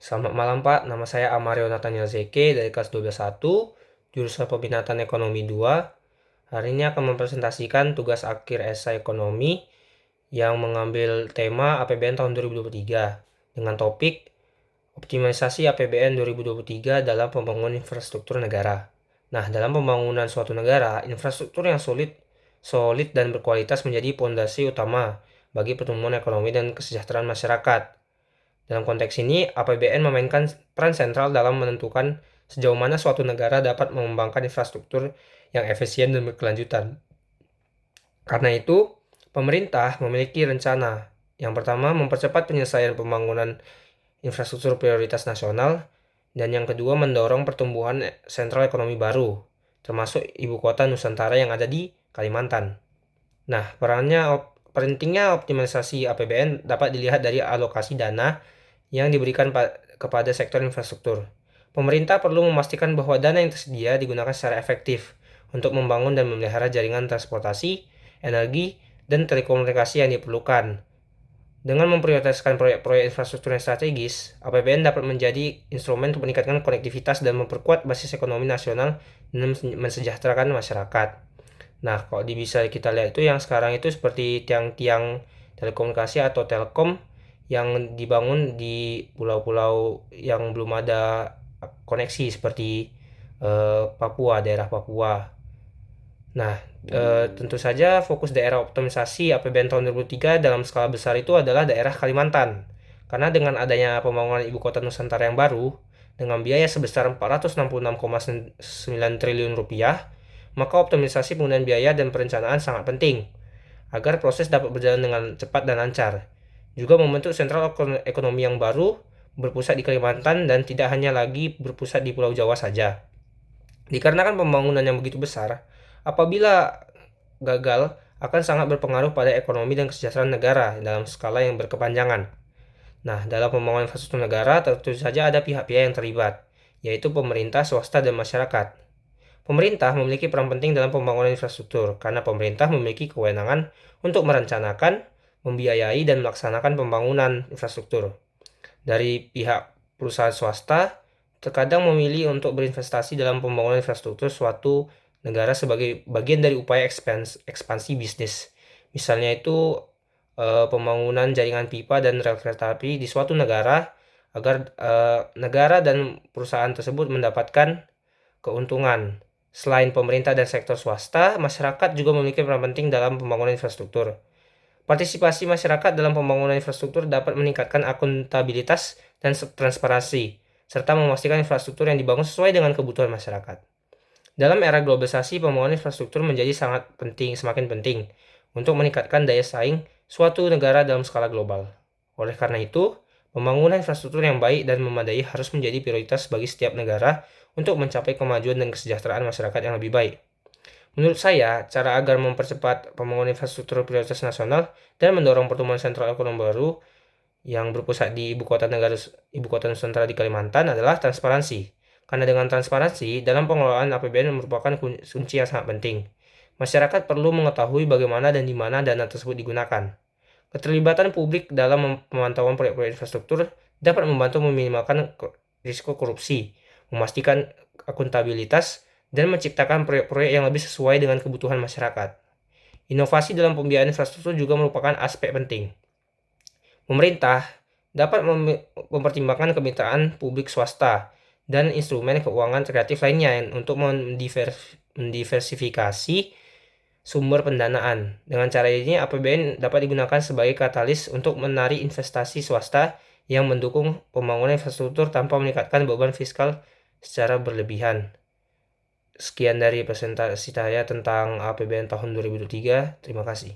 Selamat malam Pak, nama saya Amario Nathaniel Zeke dari kelas 12.1, jurusan Peminatan Ekonomi 2. Hari ini akan mempresentasikan tugas akhir esai ekonomi yang mengambil tema APBN tahun 2023 dengan topik optimalisasi APBN 2023 dalam pembangunan infrastruktur negara. Nah, dalam pembangunan suatu negara, infrastruktur yang solid dan berkualitas menjadi fondasi utama bagi pertumbuhan ekonomi dan kesejahteraan masyarakat. Dalam konteks ini, APBN memainkan peran sentral dalam menentukan sejauh mana suatu negara dapat mengembangkan infrastruktur yang efisien dan berkelanjutan. Karena itu, pemerintah memiliki rencana. Yang pertama, mempercepat penyelesaian pembangunan infrastruktur prioritas nasional, dan yang kedua, mendorong pertumbuhan sentral ekonomi baru, termasuk ibu kota Nusantara yang ada di Kalimantan. Nah, pentingnya optimalisasi APBN dapat dilihat dari alokasi dana yang diberikan kepada sektor infrastruktur. Pemerintah perlu memastikan bahwa dana yang tersedia digunakan secara efektif untuk membangun dan memelihara jaringan transportasi, energi, dan telekomunikasi yang diperlukan. Dengan memprioritaskan proyek-proyek infrastruktur yang strategis, APBN dapat menjadi instrumen untuk meningkatkan konektivitas dan memperkuat basis ekonomi nasional dan mensejahterakan masyarakat. Nah, kalau bisa kita lihat itu yang sekarang itu seperti tiang-tiang telekomunikasi atau telkom yang dibangun di pulau-pulau yang belum ada koneksi seperti Papua, daerah Papua. Nah, tentu saja fokus daerah optimalisasi APBN tahun 2003 dalam skala besar itu adalah daerah Kalimantan. Karena dengan adanya pembangunan ibu kota Nusantara yang baru, dengan biaya sebesar 466,9 triliun rupiah, maka optimalisasi penggunaan biaya dan perencanaan sangat penting, agar proses dapat berjalan dengan cepat dan lancar. Juga membentuk sentral ekonomi yang baru, berpusat di Kalimantan dan tidak hanya lagi berpusat di Pulau Jawa saja. Dikarenakan pembangunan yang begitu besar, apabila gagal, akan sangat berpengaruh pada ekonomi dan kesejahteraan negara dalam skala yang berkepanjangan. Nah, dalam pembangunan infrastruktur negara, tentu saja ada pihak-pihak yang terlibat, yaitu pemerintah, swasta, dan masyarakat. Pemerintah memiliki peran penting dalam pembangunan infrastruktur, karena pemerintah memiliki kewenangan untuk merencanakan, membiayai, dan melaksanakan pembangunan infrastruktur. Dari pihak perusahaan swasta, terkadang memilih untuk berinvestasi dalam pembangunan infrastruktur suatu negara sebagai bagian dari upaya ekspansi bisnis. Misalnya itu pembangunan jaringan pipa dan rel kereta api di suatu negara agar negara dan perusahaan tersebut mendapatkan keuntungan. Selain pemerintah dan sektor swasta, masyarakat juga memiliki peran penting dalam pembangunan infrastruktur. Partisipasi masyarakat dalam pembangunan infrastruktur dapat meningkatkan akuntabilitas dan transparansi, serta memastikan infrastruktur yang dibangun sesuai dengan kebutuhan masyarakat. Dalam era globalisasi, pembangunan infrastruktur menjadi semakin penting untuk meningkatkan daya saing suatu negara dalam skala global. Oleh karena itu, pembangunan infrastruktur yang baik dan memadai harus menjadi prioritas bagi setiap negara untuk mencapai kemajuan dan kesejahteraan masyarakat yang lebih baik. Menurut saya, cara agar mempercepat pembangunan infrastruktur prioritas nasional dan mendorong pertumbuhan sentral ekonomi baru yang berpusat di ibu kota Nusantara di Kalimantan adalah transparansi. Karena dengan transparansi, dalam pengelolaan APBN merupakan kunci yang sangat penting. Masyarakat perlu mengetahui bagaimana dan di mana dana tersebut digunakan. Keterlibatan publik dalam pemantauan proyek-proyek infrastruktur dapat membantu meminimalkan risiko korupsi, memastikan akuntabilitas, dan menciptakan proyek-proyek yang lebih sesuai dengan kebutuhan masyarakat. Inovasi dalam pembiayaan infrastruktur juga merupakan aspek penting. Pemerintah dapat mempertimbangkan kemitraan publik swasta dan instrumen keuangan kreatif lainnya untuk mendiversifikasi sumber pendanaan. Dengan cara ini, APBN dapat digunakan sebagai katalis untuk menarik investasi swasta yang mendukung pembangunan infrastruktur tanpa meningkatkan beban fiskal secara berlebihan. Sekian dari presentasi saya tentang APBN tahun 2023. Terima kasih.